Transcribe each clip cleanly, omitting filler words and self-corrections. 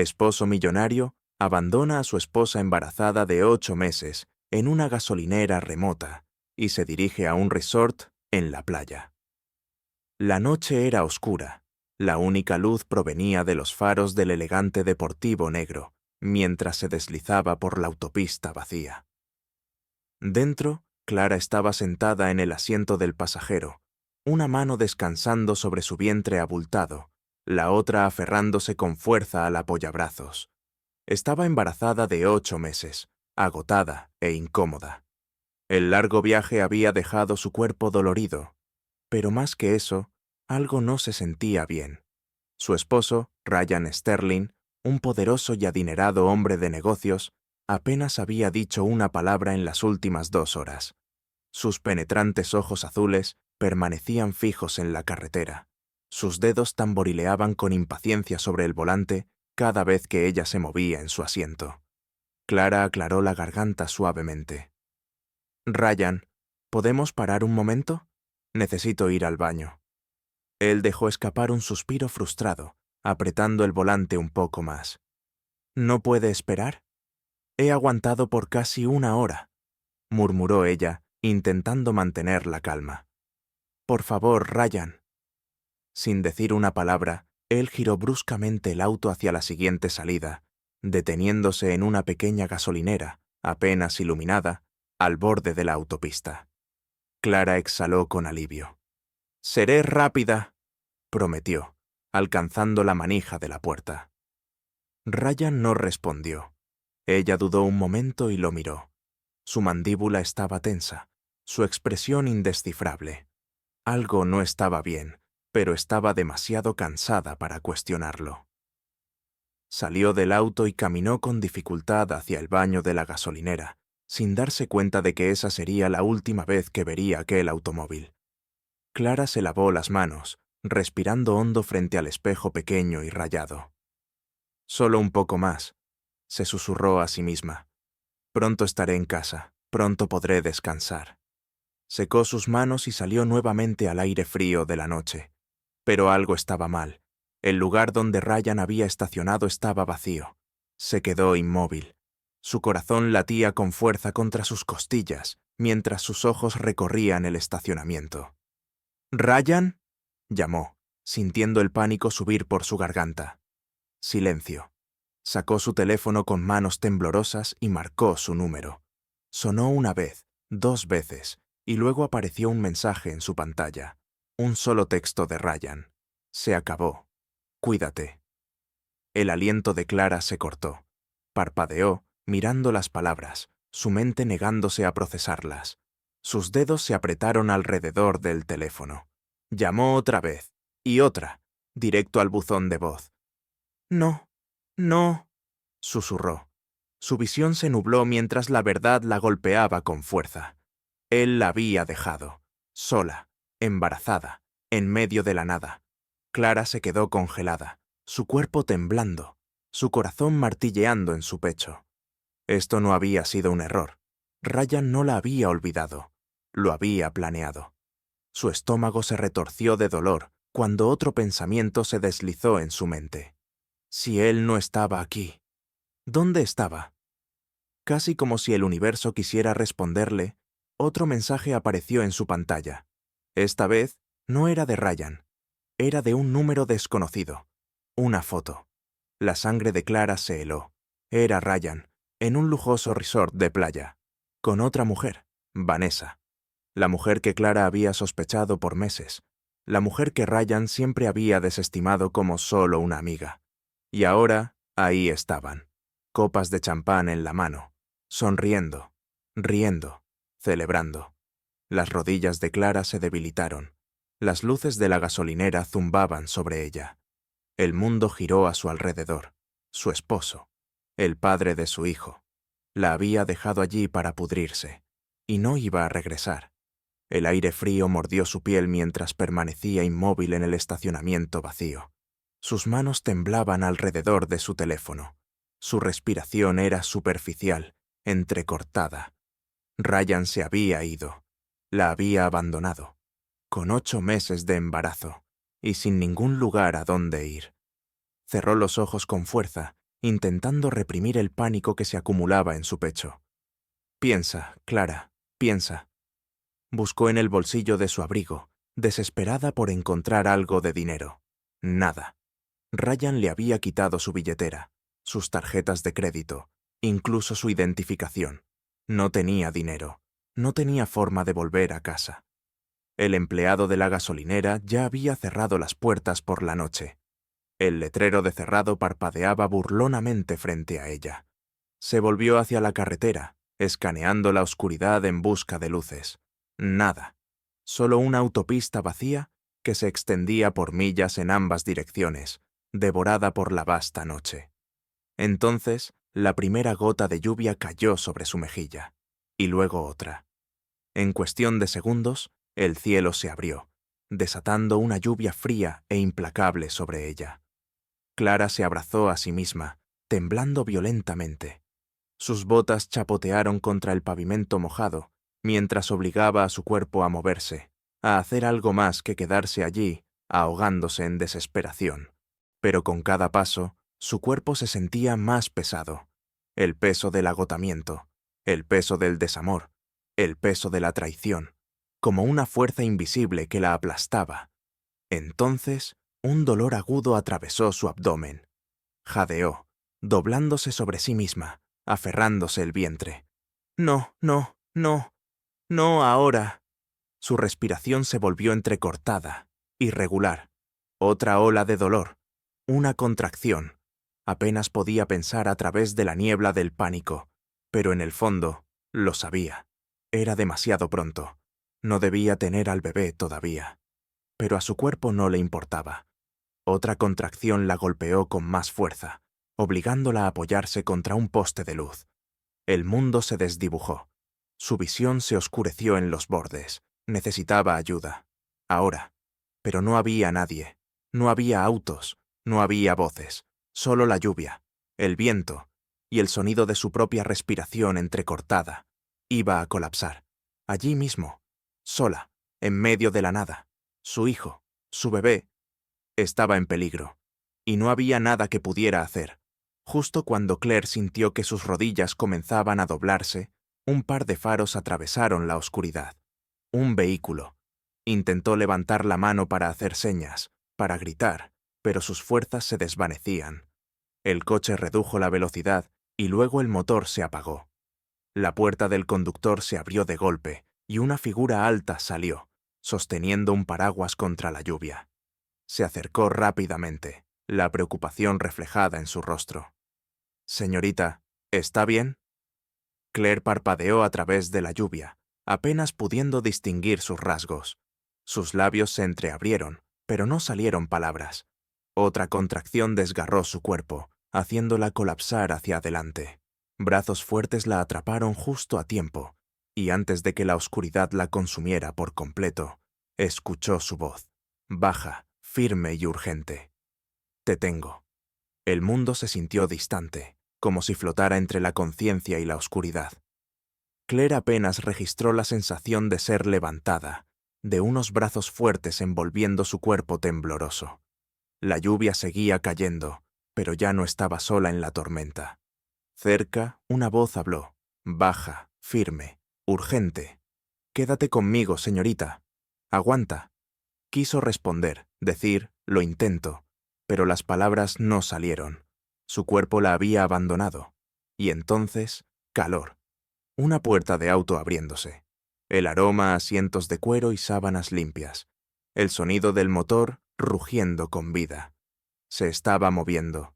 esposo millonario abandona a su esposa embarazada de 8 meses en una gasolinera remota y se dirige a un resort en la playa. La noche era oscura. La única luz provenía de los faros del elegante deportivo negro, mientras se deslizaba por la autopista vacía. Dentro, Clara estaba sentada en el asiento del pasajero, una mano descansando sobre su vientre abultado, la otra aferrándose con fuerza al apoyabrazos. Estaba embarazada de 8 meses, agotada e incómoda. El largo viaje había dejado su cuerpo dolorido, pero más que eso, algo no se sentía bien. Su esposo, Ryan Sterling, un poderoso y adinerado hombre de negocios, apenas había dicho una palabra en las últimas 2 horas. Sus penetrantes ojos azules permanecían fijos en la carretera. Sus dedos tamborileaban con impaciencia sobre el volante cada vez que ella se movía en su asiento. Clara aclaró la garganta suavemente. «Ryan, ¿podemos parar un momento? Necesito ir al baño». Él dejó escapar un suspiro frustrado, apretando el volante un poco más. «¿No puede esperar? He aguantado por casi 1 hora», murmuró ella, intentando mantener la calma. «Por favor, Ryan». Sin decir una palabra, él giró bruscamente el auto hacia la siguiente salida, deteniéndose en una pequeña gasolinera, apenas iluminada, al borde de la autopista. Clara exhaló con alivio. «Seré rápida», prometió, alcanzando la manija de la puerta. Ryan no respondió. Ella dudó un momento y lo miró. Su mandíbula estaba tensa, su expresión indescifrable. Algo no estaba bien, pero estaba demasiado cansada para cuestionarlo. Salió del auto y caminó con dificultad hacia el baño de la gasolinera, sin darse cuenta de que esa sería la última vez que vería aquel automóvil. Clara se lavó las manos, respirando hondo frente al espejo pequeño y rayado. «Solo un poco más», se susurró a sí misma. «Pronto estaré en casa, pronto podré descansar». Secó sus manos y salió nuevamente al aire frío de la noche. Pero algo estaba mal. El lugar donde Ryan había estacionado estaba vacío. Se quedó inmóvil. Su corazón latía con fuerza contra sus costillas, mientras sus ojos recorrían el estacionamiento. «¿Ryan?», llamó, sintiendo el pánico subir por su garganta. Silencio. Sacó su teléfono con manos temblorosas y marcó su número. Sonó 1 vez, 2 veces, y luego apareció un mensaje en su pantalla. Un solo texto de Ryan. «Se acabó. Cuídate». El aliento de Clara se cortó. Parpadeó, mirando las palabras, su mente negándose a procesarlas. Sus dedos se apretaron alrededor del teléfono. Llamó otra vez, y otra, directo al buzón de voz. «No, no», susurró. Su visión se nubló mientras la verdad la golpeaba con fuerza. Él la había dejado, sola, embarazada, en medio de la nada. Clara se quedó congelada, su cuerpo temblando, su corazón martilleando en su pecho. Esto no había sido un error. Ryan no la había olvidado, lo había planeado. Su estómago se retorció de dolor cuando otro pensamiento se deslizó en su mente. Si él no estaba aquí, ¿dónde estaba? Casi como si el universo quisiera responderle, otro mensaje apareció en su pantalla. Esta vez no era de Ryan, era de un número desconocido. Una foto. La sangre de Clara se heló. Era Ryan, en un lujoso resort de playa, con otra mujer, Vanessa. La mujer que Clara había sospechado por meses. La mujer que Ryan siempre había desestimado como solo una amiga. Y ahora, ahí estaban, copas de champán en la mano, sonriendo, riendo, celebrando. Las rodillas de Clara se debilitaron. Las luces de la gasolinera zumbaban sobre ella. El mundo giró a su alrededor. Su esposo, el padre de su hijo, la había dejado allí para pudrirse, y no iba a regresar. El aire frío mordió su piel mientras permanecía inmóvil en el estacionamiento vacío. Sus manos temblaban alrededor de su teléfono. Su respiración era superficial, entrecortada. Ryan se había ido. La había abandonado, con 8 meses de embarazo, y sin ningún lugar a dónde ir. Cerró los ojos con fuerza intentando reprimir el pánico que se acumulaba en su pecho. Piensa, Clara, piensa. Buscó en el bolsillo de su abrigo, desesperada por encontrar algo de dinero. Nada. Ryan le había quitado su billetera, sus tarjetas de crédito, incluso su identificación. No tenía dinero. No tenía forma de volver a casa. El empleado de la gasolinera ya había cerrado las puertas por la noche. El letrero de cerrado parpadeaba burlonamente frente a ella. Se volvió hacia la carretera, escaneando la oscuridad en busca de luces. Nada. Solo una autopista vacía que se extendía por millas en ambas direcciones, devorada por la vasta noche. Entonces, la primera gota de lluvia cayó sobre su mejilla, y luego otra. En cuestión de segundos, el cielo se abrió, desatando una lluvia fría e implacable sobre ella. Clara se abrazó a sí misma, temblando violentamente. Sus botas chapotearon contra el pavimento mojado, mientras obligaba a su cuerpo a moverse, a hacer algo más que quedarse allí, ahogándose en desesperación. Pero con cada paso, su cuerpo se sentía más pesado. El peso del agotamiento, el peso del desamor, el peso de la traición, como una fuerza invisible que la aplastaba. Entonces, un dolor agudo atravesó su abdomen. Jadeó, doblándose sobre sí misma, aferrándose el vientre. No, no, no, no ahora. Su respiración se volvió entrecortada, irregular. Otra ola de dolor, una contracción. Apenas podía pensar a través de la niebla del pánico, pero en el fondo, lo sabía. Era demasiado pronto. No debía tener al bebé todavía. Pero a su cuerpo no le importaba. Otra contracción la golpeó con más fuerza, obligándola a apoyarse contra un poste de luz. El mundo se desdibujó. Su visión se oscureció en los bordes. Necesitaba ayuda. Ahora. Pero no había nadie. No había autos. No había voces. Solo la lluvia, el viento y el sonido de su propia respiración entrecortada. Iba a colapsar. Allí mismo. Sola. En medio de la nada. Su hijo. Su bebé. Estaba en peligro. Y no había nada que pudiera hacer. Justo cuando Claire sintió que sus rodillas comenzaban a doblarse, un par de faros atravesaron la oscuridad. Un vehículo. Intentó levantar la mano para hacer señas, para gritar, pero sus fuerzas se desvanecían. El coche redujo la velocidad y luego el motor se apagó. La puerta del conductor se abrió de golpe y una figura alta salió, sosteniendo un paraguas contra la lluvia. Se acercó rápidamente, la preocupación reflejada en su rostro. «Señorita, ¿está bien?» Claire parpadeó a través de la lluvia, apenas pudiendo distinguir sus rasgos. Sus labios se entreabrieron, pero no salieron palabras. Otra contracción desgarró su cuerpo, haciéndola colapsar hacia adelante. Brazos fuertes la atraparon justo a tiempo, y antes de que la oscuridad la consumiera por completo, escuchó su voz, baja, firme y urgente. «Te tengo». El mundo se sintió distante, como si flotara entre la conciencia y la oscuridad. Claire apenas registró la sensación de ser levantada, de unos brazos fuertes envolviendo su cuerpo tembloroso. La lluvia seguía cayendo, pero ya no estaba sola en la tormenta. Cerca, una voz habló, baja, firme, urgente. «Quédate conmigo, señorita. Aguanta». Quiso responder, decir, «lo intento», pero las palabras no salieron. Su cuerpo la había abandonado. Y entonces, calor. Una puerta de auto abriéndose. El aroma a asientos de cuero y sábanas limpias. El sonido del motor rugiendo con vida. Se estaba moviendo.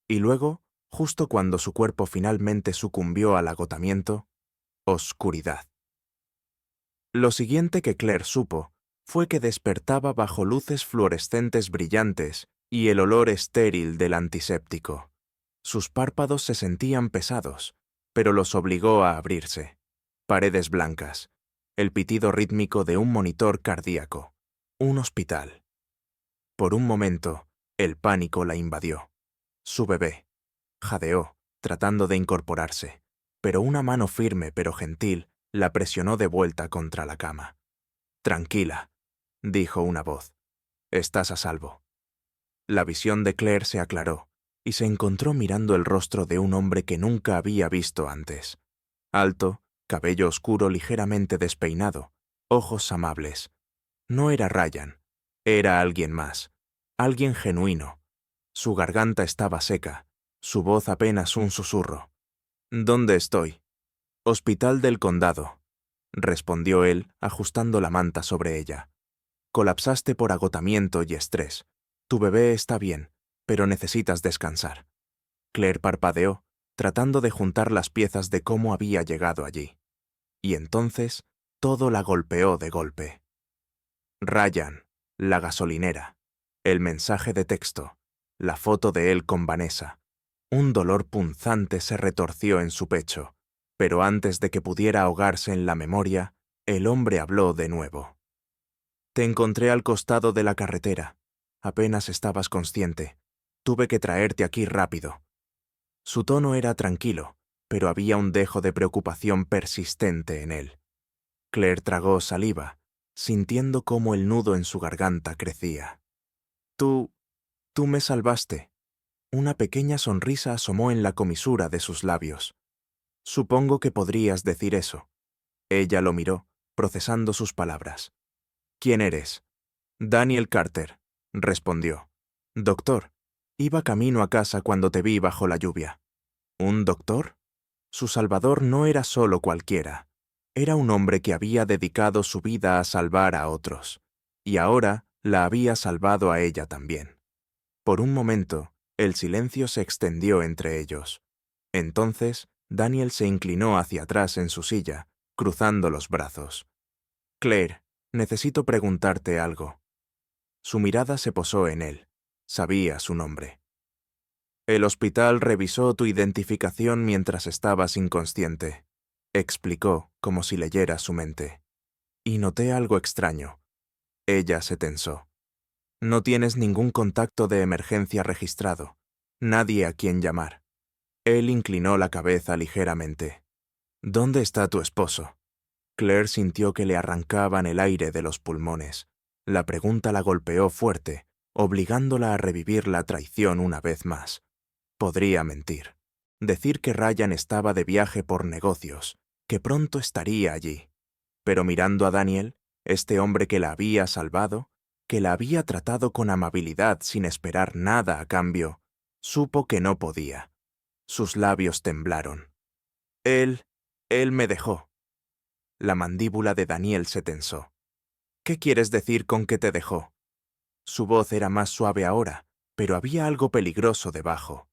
Y luego, justo cuando su cuerpo finalmente sucumbió al agotamiento, oscuridad. Lo siguiente que Claire supo fue que despertaba bajo luces fluorescentes brillantes y el olor estéril del antiséptico. Sus párpados se sentían pesados, pero los obligó a abrirse. Paredes blancas, el pitido rítmico de un monitor cardíaco, un hospital. Por un momento, el pánico la invadió. Su bebé. Jadeó, tratando de incorporarse, pero una mano firme pero gentil la presionó de vuelta contra la cama. «Tranquila», dijo una voz. «Estás a salvo». La visión de Claire se aclaró, y se encontró mirando el rostro de un hombre que nunca había visto antes. Alto, cabello oscuro ligeramente despeinado, ojos amables. No era Ryan, era alguien más, alguien genuino. Su garganta estaba seca, su voz apenas un susurro. ¿Dónde estoy? Hospital del Condado, respondió él, ajustando la manta sobre ella. Colapsaste por agotamiento y estrés. Tu bebé está bien, pero necesitas descansar. Claire parpadeó, tratando de juntar las piezas de cómo había llegado allí. Y entonces, todo la golpeó de golpe. Ryan, la gasolinera, el mensaje de texto, la foto de él con Vanessa. Un dolor punzante se retorció en su pecho, pero antes de que pudiera ahogarse en la memoria, el hombre habló de nuevo. Te encontré al costado de la carretera. Apenas estabas consciente. Tuve que traerte aquí rápido. Su tono era tranquilo, pero había un dejo de preocupación persistente en él. Claire tragó saliva, sintiendo cómo el nudo en su garganta crecía. Tú me salvaste. Una pequeña sonrisa asomó en la comisura de sus labios. Supongo que podrías decir eso. Ella lo miró, procesando sus palabras. ¿Quién eres? Daniel Carter, respondió. Doctor, iba camino a casa cuando te vi bajo la lluvia. ¿Un doctor? Su salvador no era solo cualquiera. Era un hombre que había dedicado su vida a salvar a otros, y ahora la había salvado a ella también. Por un momento, el silencio se extendió entre ellos. Entonces, Daniel se inclinó hacia atrás en su silla, cruzando los brazos. Claire, necesito preguntarte algo. Su mirada se posó en él. Sabía su nombre. El hospital revisó tu identificación mientras estabas inconsciente, explicó, como si leyera su mente. Y noté algo extraño. Ella se tensó. No tienes ningún contacto de emergencia registrado, nadie a quien llamar. Él inclinó la cabeza ligeramente. ¿Dónde está tu esposo? Claire sintió que le arrancaban el aire de los pulmones. La pregunta la golpeó fuerte, obligándola a revivir la traición una vez más. Podría mentir. Decir que Ryan estaba de viaje por negocios, que pronto estaría allí. Pero mirando a Daniel, este hombre que la había salvado, que la había tratado con amabilidad sin esperar nada a cambio, supo que no podía. Sus labios temblaron. Él me dejó. La mandíbula de Daniel se tensó. ¿Qué quieres decir con que te dejó? Su voz era más suave ahora, pero había algo peligroso debajo.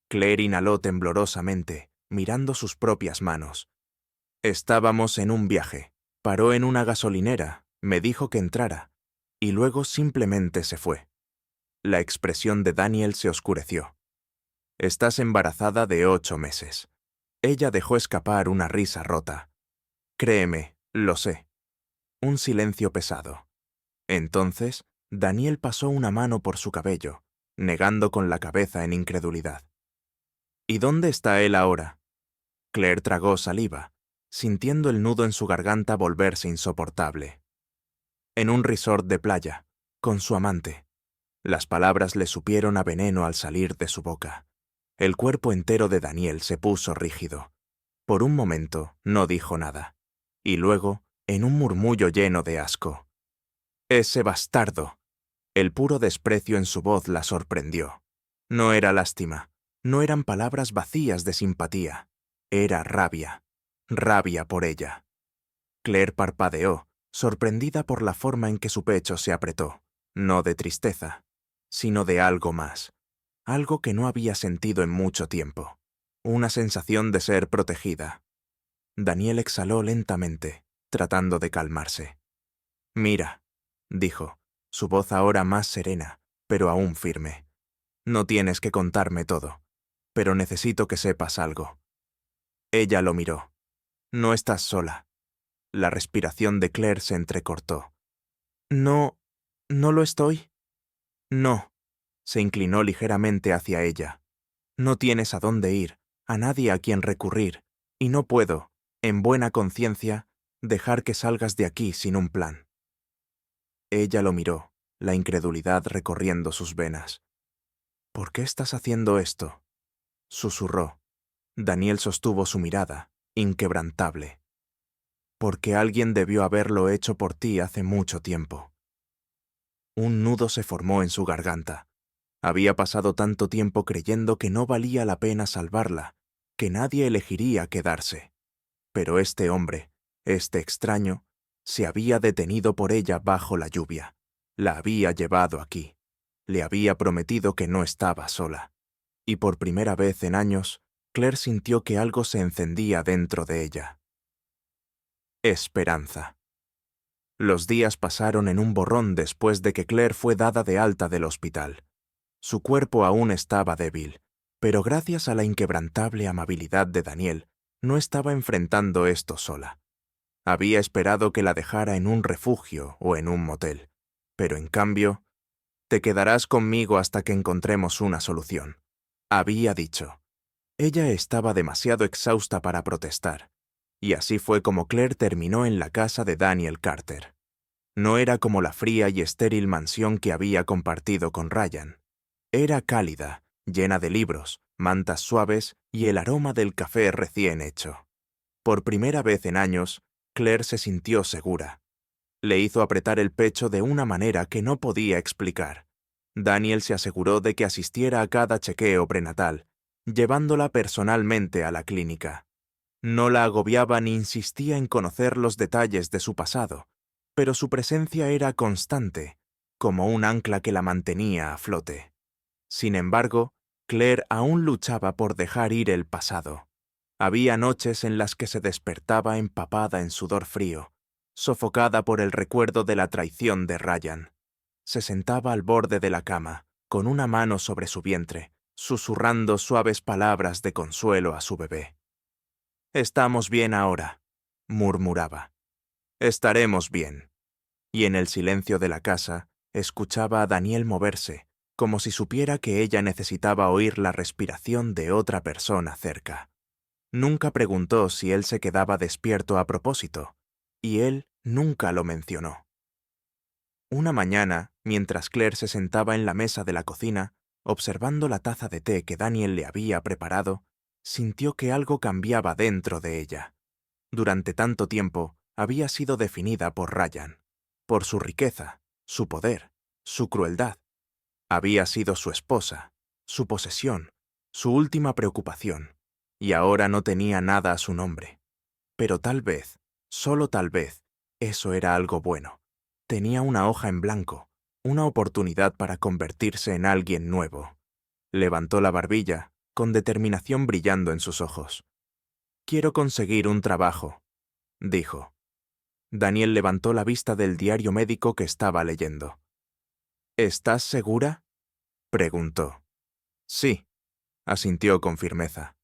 Claire inhaló temblorosamente, mirando sus propias manos. Estábamos en un viaje. Paró en una gasolinera, me dijo que entrara, y luego simplemente se fue. La expresión de Daniel se oscureció. Estás embarazada de 8 meses. Ella dejó escapar una risa rota. Créeme, lo sé. Un silencio pesado. Entonces, Daniel pasó una mano por su cabello, negando con la cabeza en incredulidad. ¿Y dónde está él ahora? Claire tragó saliva, sintiendo el nudo en su garganta volverse insoportable. En un resort de playa, con su amante. Las palabras le supieron a veneno al salir de su boca. El cuerpo entero de Daniel se puso rígido. Por un momento no dijo nada. Y luego, en un murmullo lleno de asco. «Ese bastardo». El puro desprecio en su voz la sorprendió. No era lástima, no eran palabras vacías de simpatía. Era rabia. Rabia por ella. Claire parpadeó, sorprendida por la forma en que su pecho se apretó, no de tristeza, sino de algo más, algo que no había sentido en mucho tiempo, una sensación de ser protegida. Daniel exhaló lentamente, tratando de calmarse. «Mira», dijo, su voz ahora más serena, pero aún firme. «No tienes que contarme todo, pero necesito que sepas algo». Ella lo miró. «No estás sola». La respiración de Claire se entrecortó. «No lo estoy». «No». Se inclinó ligeramente hacia ella. «No tienes a dónde ir, a nadie a quien recurrir, y no puedo, en buena conciencia, dejar que salgas de aquí sin un plan». Ella lo miró, la incredulidad recorriendo sus venas. ¿Por qué estás haciendo esto?, susurró. Daniel sostuvo su mirada, inquebrantable. Porque alguien debió haberlo hecho por ti hace mucho tiempo. Un nudo se formó en su garganta. Había pasado tanto tiempo creyendo que no valía la pena salvarla, que nadie elegiría quedarse. Pero este hombre, este extraño, se había detenido por ella bajo la lluvia. La había llevado aquí. Le había prometido que no estaba sola. Y por primera vez en años, Claire sintió que algo se encendía dentro de ella. Esperanza. Los días pasaron en un borrón después de que Claire fue dada de alta del hospital. Su cuerpo aún estaba débil, pero gracias a la inquebrantable amabilidad de Daniel, no estaba enfrentando esto sola. Había esperado que la dejara en un refugio o en un motel, pero en cambio, «Te quedarás conmigo hasta que encontremos una solución», había dicho. Ella estaba demasiado exhausta para protestar, y así fue como Claire terminó en la casa de Daniel Carter. No era como la fría y estéril mansión que había compartido con Ryan. Era cálida, llena de libros, mantas suaves y el aroma del café recién hecho. Por primera vez en años, Claire se sintió segura. Le hizo apretar el pecho de una manera que no podía explicar. Daniel se aseguró de que asistiera a cada chequeo prenatal, llevándola personalmente a la clínica. No la agobiaba ni insistía en conocer los detalles de su pasado, pero su presencia era constante, como un ancla que la mantenía a flote. Sin embargo, Claire aún luchaba por dejar ir el pasado. Había noches en las que se despertaba empapada en sudor frío, sofocada por el recuerdo de la traición de Ryan. Se sentaba al borde de la cama, con una mano sobre su vientre, susurrando suaves palabras de consuelo a su bebé. «Estamos bien ahora», murmuraba. «Estaremos bien». Y en el silencio de la casa, escuchaba a Daniel moverse, como si supiera que ella necesitaba oír la respiración de otra persona cerca. Nunca preguntó si él se quedaba despierto a propósito, y él nunca lo mencionó. Una mañana, mientras Claire se sentaba en la mesa de la cocina, observando la taza de té que Daniel le había preparado, sintió que algo cambiaba dentro de ella. Durante tanto tiempo, había sido definida por Ryan, por su riqueza, su poder, su crueldad. Había sido su esposa, su posesión, su última preocupación, y ahora no tenía nada a su nombre. Pero tal vez, solo tal vez, eso era algo bueno. Tenía una hoja en blanco, una oportunidad para convertirse en alguien nuevo. Levantó la barbilla, con determinación brillando en sus ojos. «Quiero conseguir un trabajo», dijo. Daniel levantó la vista del diario médico que estaba leyendo. «¿Estás segura?», preguntó. «Sí», asintió con firmeza.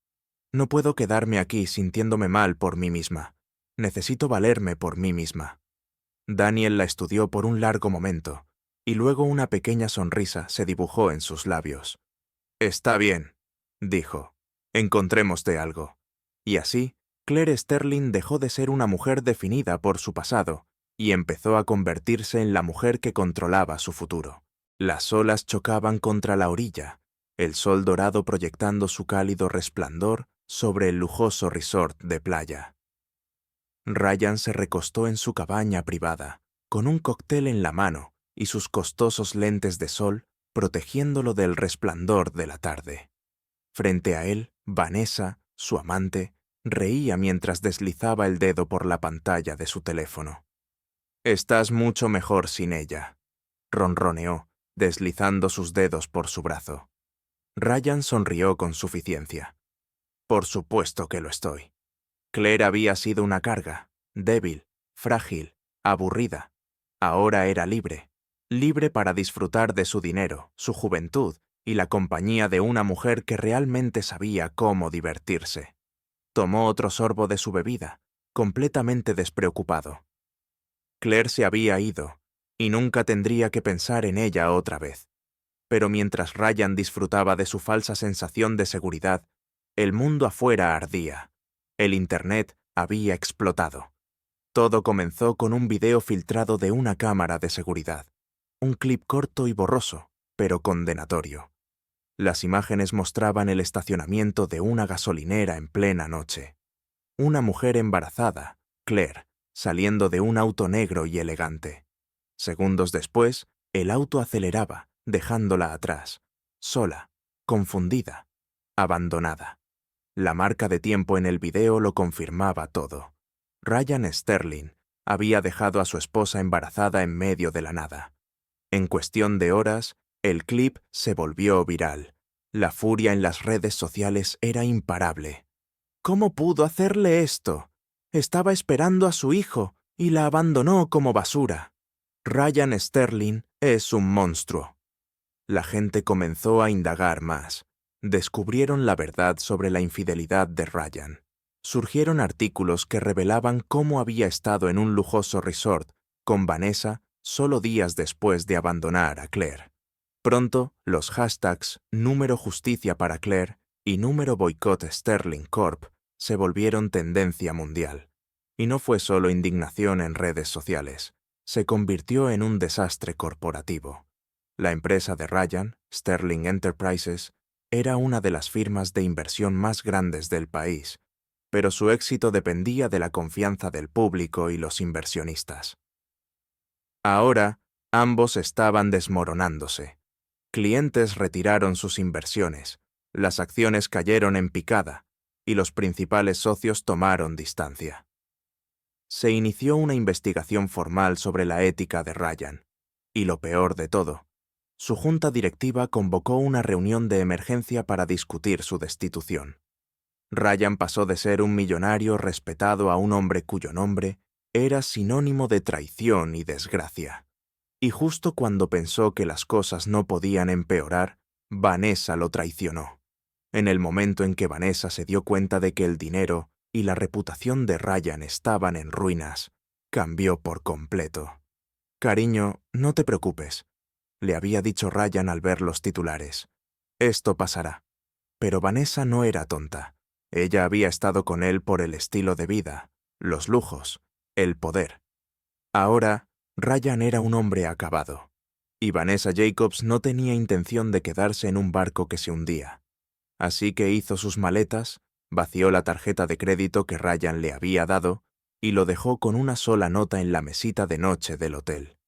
«No puedo quedarme aquí sintiéndome mal por mí misma. Necesito valerme por mí misma». Daniel la estudió por un largo momento, y luego una pequeña sonrisa se dibujó en sus labios. «Está bien», dijo. «Encontrémoste algo». Y así, Claire Sterling dejó de ser una mujer definida por su pasado y empezó a convertirse en la mujer que controlaba su futuro. Las olas chocaban contra la orilla, el sol dorado proyectando su cálido resplandor sobre el lujoso resort de playa. Ryan se recostó en su cabaña privada, con un cóctel en la mano y sus costosos lentes de sol protegiéndolo del resplandor de la tarde. Frente a él, Vanessa, su amante, reía mientras deslizaba el dedo por la pantalla de su teléfono. «Estás mucho mejor sin ella», ronroneó, deslizando sus dedos por su brazo. Ryan sonrió con suficiencia. «Por supuesto que lo estoy». Claire había sido una carga, débil, frágil, aburrida. Ahora era libre, libre para disfrutar de su dinero, su juventud y la compañía de una mujer que realmente sabía cómo divertirse. Tomó otro sorbo de su bebida, completamente despreocupado. Claire se había ido, y nunca tendría que pensar en ella otra vez. Pero mientras Ryan disfrutaba de su falsa sensación de seguridad, el mundo afuera ardía. El Internet había explotado. Todo comenzó con un video filtrado de una cámara de seguridad. Un clip corto y borroso, pero condenatorio. Las imágenes mostraban el estacionamiento de una gasolinera en plena noche. Una mujer embarazada, Claire, saliendo de un auto negro y elegante. Segundos después, el auto aceleraba, dejándola atrás, sola, confundida, abandonada. La marca de tiempo en el video lo confirmaba todo. Ryan Sterling había dejado a su esposa embarazada en medio de la nada. En cuestión de horas, el clip se volvió viral. La furia en las redes sociales era imparable. ¿Cómo pudo hacerle esto? Estaba esperando a su hijo y la abandonó como basura. Ryan Sterling es un monstruo. La gente comenzó a indagar más. Descubrieron la verdad sobre la infidelidad de Ryan. Surgieron artículos que revelaban cómo había estado en un lujoso resort con Vanessa solo días después de abandonar a Claire. Pronto, los hashtags número justicia para Claire y número boicot Sterling Corp se volvieron tendencia mundial. Y no fue solo indignación en redes sociales, se convirtió en un desastre corporativo. La empresa de Ryan, Sterling Enterprises, era una de las firmas de inversión más grandes del país, pero su éxito dependía de la confianza del público y los inversionistas. Ahora, ambos estaban desmoronándose. Clientes retiraron sus inversiones, las acciones cayeron en picada y los principales socios tomaron distancia. Se inició una investigación formal sobre la ética de Ryan, y lo peor de todo, su junta directiva convocó una reunión de emergencia para discutir su destitución. Ryan pasó de ser un millonario respetado a un hombre cuyo nombre era sinónimo de traición y desgracia. Y justo cuando pensó que las cosas no podían empeorar, Vanessa lo traicionó. En el momento en que Vanessa se dio cuenta de que el dinero y la reputación de Ryan estaban en ruinas, cambió por completo. «Cariño, no te preocupes», le había dicho Ryan al ver los titulares. «Esto pasará». Pero Vanessa no era tonta. Ella había estado con él por el estilo de vida, los lujos, el poder. Ahora, Ryan era un hombre acabado, y Vanessa Jacobs no tenía intención de quedarse en un barco que se hundía. Así que hizo sus maletas, vació la tarjeta de crédito que Ryan le había dado y lo dejó con una sola nota en la mesita de noche del hotel.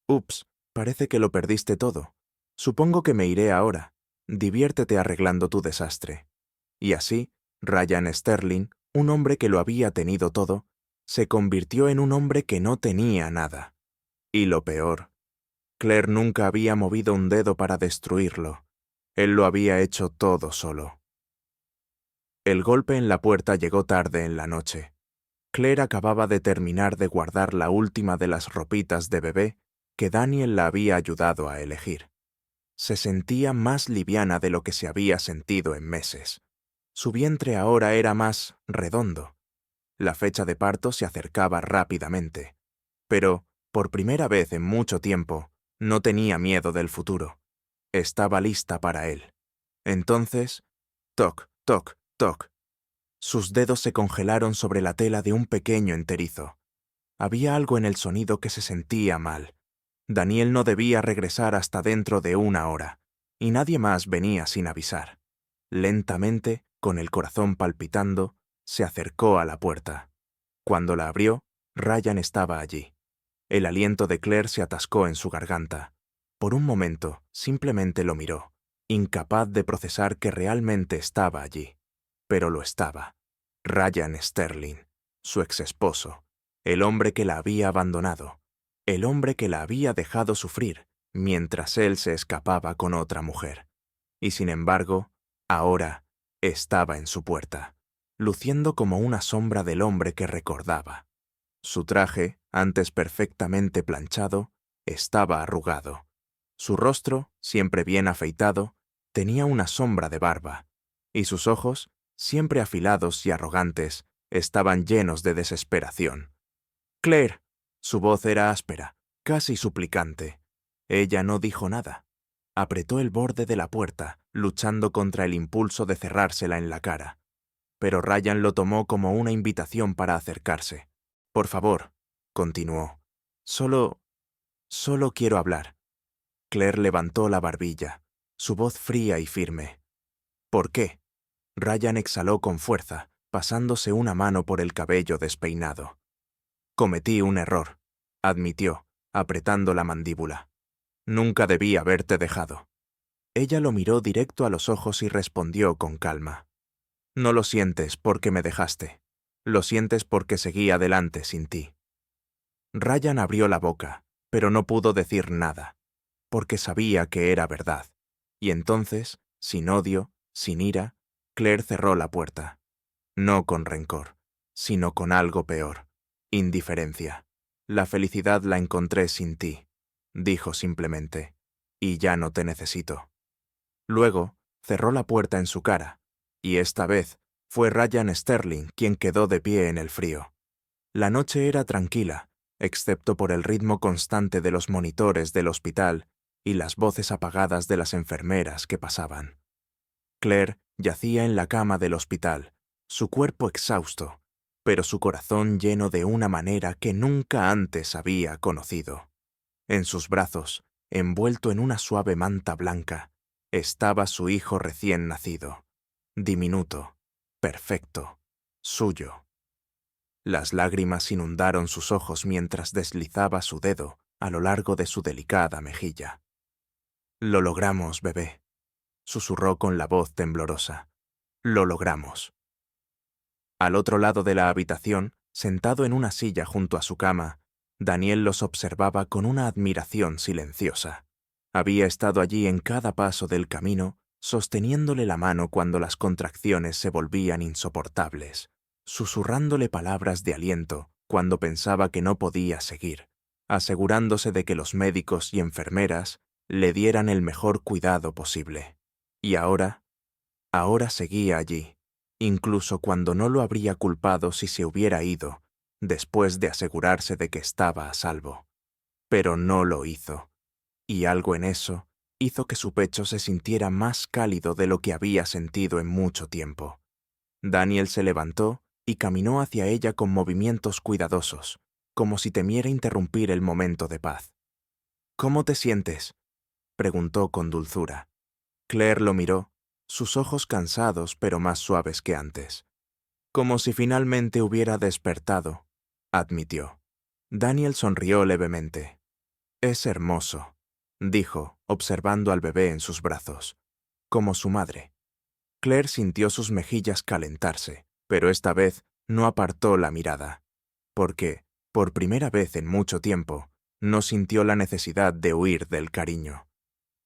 «Ups, parece que lo perdiste todo. Supongo que me iré ahora. Diviértete arreglando tu desastre». Y así, Ryan Sterling, un hombre que lo había tenido todo, se convirtió en un hombre que no tenía nada. Y lo peor, Claire nunca había movido un dedo para destruirlo. Él lo había hecho todo solo. El golpe en la puerta llegó tarde en la noche. Claire acababa de terminar de guardar la última de las ropitas de bebé que Daniel la había ayudado a elegir. Se sentía más liviana de lo que se había sentido en meses. Su vientre ahora era más redondo. La fecha de parto se acercaba rápidamente. Pero, por primera vez en mucho tiempo, no tenía miedo del futuro. Estaba lista para él. Entonces, toc, toc, toc. Sus dedos se congelaron sobre la tela de un pequeño enterizo. Había algo en el sonido que se sentía mal. Daniel no debía regresar hasta dentro de una hora, y nadie más venía sin avisar. Lentamente, con el corazón palpitando, se acercó a la puerta. Cuando la abrió, Ryan estaba allí. El aliento de Claire se atascó en su garganta. Por un momento, simplemente lo miró, incapaz de procesar que realmente estaba allí. Pero lo estaba. Ryan Sterling, su exesposo, el hombre que la había abandonado, el hombre que la había dejado sufrir mientras él se escapaba con otra mujer. Y sin embargo, ahora estaba en su puerta, luciendo como una sombra del hombre que recordaba. Su traje, antes perfectamente planchado, estaba arrugado. Su rostro, siempre bien afeitado, tenía una sombra de barba, y sus ojos, siempre afilados y arrogantes, estaban llenos de desesperación. «Claire», su voz era áspera, casi suplicante. Ella no dijo nada. Apretó el borde de la puerta, luchando contra el impulso de cerrársela en la cara. Pero Ryan lo tomó como una invitación para acercarse. «Por favor», continuó, Solo quiero hablar». Claire levantó la barbilla. su voz fría y firme. ¿Por qué? Ryan exhaló con fuerza, pasándose una mano por el cabello despeinado. Cometí un error, admitió, apretando la mandíbula. Nunca debí haberte dejado. Ella lo miró directo a los ojos y respondió con calma. No lo sientes porque me dejaste. Lo sientes porque seguí adelante sin ti. Ryan abrió la boca, pero no pudo decir nada, porque sabía que era verdad. Y entonces, sin odio, sin ira, Claire cerró la puerta. No con rencor, sino con algo peor, indiferencia. La felicidad la encontré sin ti, dijo simplemente, y ya no te necesito. Luego, cerró la puerta en su cara, y esta vez fue Ryan Sterling quien quedó de pie en el frío. La noche era tranquila, excepto por el ritmo constante de los monitores del hospital y las voces apagadas de las enfermeras que pasaban. Claire yacía en la cama del hospital, su cuerpo exhausto, pero su corazón lleno de una manera que nunca antes había conocido. En sus brazos, envuelto en una suave manta blanca, estaba su hijo recién nacido, diminuto, perfecto, suyo. Las lágrimas inundaron sus ojos mientras deslizaba su dedo a lo largo de su delicada mejilla. «Lo logramos, bebé», susurró con la voz temblorosa. «Lo logramos». Al otro lado de la habitación, sentado en una silla junto a su cama, Daniel los observaba con una admiración silenciosa. Había estado allí en cada paso del camino, sosteniéndole la mano cuando las contracciones se volvían insoportables, susurrándole palabras de aliento cuando pensaba que no podía seguir, asegurándose de que los médicos y enfermeras le dieran el mejor cuidado posible. Y ahora seguía allí, incluso cuando no lo habría culpado si se hubiera ido, después de asegurarse de que estaba a salvo. Pero no lo hizo, y algo en eso hizo que su pecho se sintiera más cálido de lo que había sentido en mucho tiempo. Daniel se levantó y caminó hacia ella con movimientos cuidadosos, como si temiera interrumpir el momento de paz. «¿Cómo te sientes?», preguntó con dulzura. Claire lo miró, sus ojos cansados pero más suaves que antes. «Como si finalmente hubiera despertado», admitió. Daniel sonrió levemente. «Es hermoso», dijo, observando al bebé en sus brazos, como su madre. Claire sintió sus mejillas calentarse, pero esta vez no apartó la mirada, porque, por primera vez en mucho tiempo, no sintió la necesidad de huir del cariño.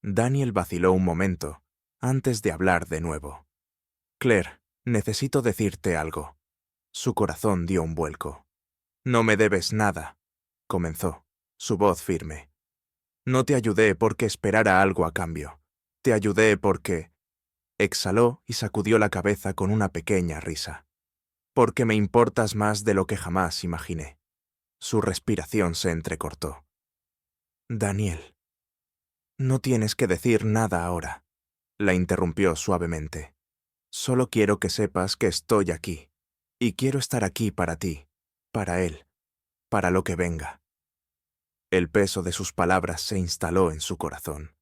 Daniel vaciló un momento, antes de hablar de nuevo. «Claire, necesito decirte algo». Su corazón dio un vuelco. «No me debes nada», comenzó, su voz firme. «No te ayudé porque esperara algo a cambio. Te ayudé porque...» Exhaló y sacudió la cabeza con una pequeña risa. «Porque me importas más de lo que jamás imaginé». Su respiración se entrecortó. «Daniel, no tienes que decir nada ahora», la interrumpió suavemente. «Solo quiero que sepas que estoy aquí, y quiero estar aquí para ti, para él, para lo que venga». El peso de sus palabras se instaló en su corazón.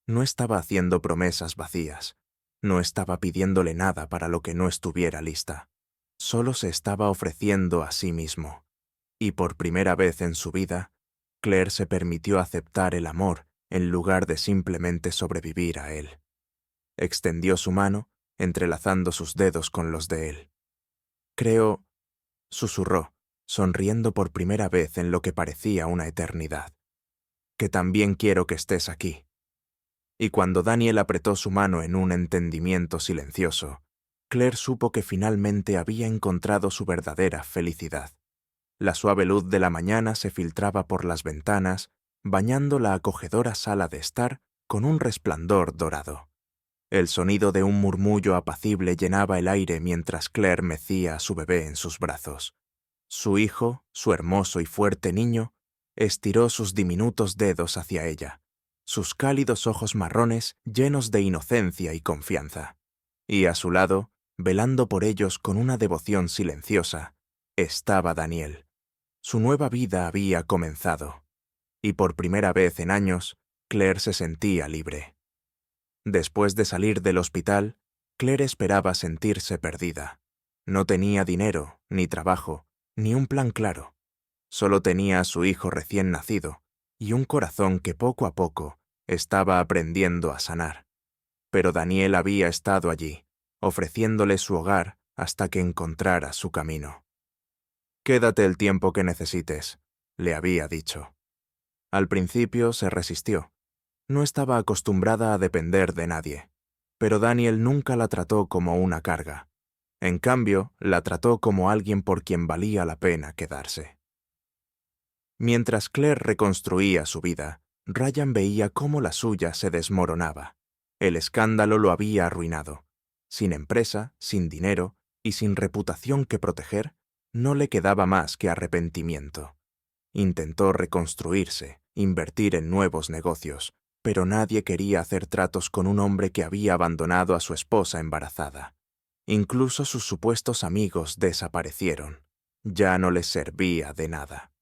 No estaba haciendo promesas vacías. No estaba pidiéndole nada para lo que no estuviera lista. Solo se estaba ofreciendo a sí mismo. Y por primera vez en su vida, Claire se permitió aceptar el amor en lugar de simplemente sobrevivir a él. Extendió su mano, entrelazando sus dedos con los de él. «Creo», susurró, sonriendo por primera vez en lo que parecía una eternidad, «que también quiero que estés aquí». Y cuando Daniel apretó su mano en un entendimiento silencioso, Claire supo que finalmente había encontrado su verdadera felicidad. La suave luz de la mañana se filtraba por las ventanas, bañando la acogedora sala de estar con un resplandor dorado. El sonido de un murmullo apacible llenaba el aire mientras Claire mecía a su bebé en sus brazos. Su hijo, su hermoso y fuerte niño, estiró sus diminutos dedos hacia ella, sus cálidos ojos marrones llenos de inocencia y confianza. Y a su lado, velando por ellos con una devoción silenciosa, estaba Daniel. Su nueva vida había comenzado, y por primera vez en años, Claire se sentía libre. Después de salir del hospital, Claire esperaba sentirse perdida. No tenía dinero, ni trabajo, ni un plan claro. Solo tenía a su hijo recién nacido y un corazón que poco a poco estaba aprendiendo a sanar. Pero Daniel había estado allí, ofreciéndole su hogar hasta que encontrara su camino. «Quédate el tiempo que necesites», le había dicho. Al principio se resistió. No estaba acostumbrada a depender de nadie, pero Daniel nunca la trató como una carga. En cambio, la trató como alguien por quien valía la pena quedarse. Mientras Claire reconstruía su vida, Ryan veía cómo la suya se desmoronaba. El escándalo lo había arruinado. Sin empresa, sin dinero y sin reputación que proteger, no le quedaba más que arrepentimiento. Intentó reconstruirse, invertir en nuevos negocios, pero nadie quería hacer tratos con un hombre que había abandonado a su esposa embarazada. Incluso sus supuestos amigos desaparecieron. Ya no les servía de nada.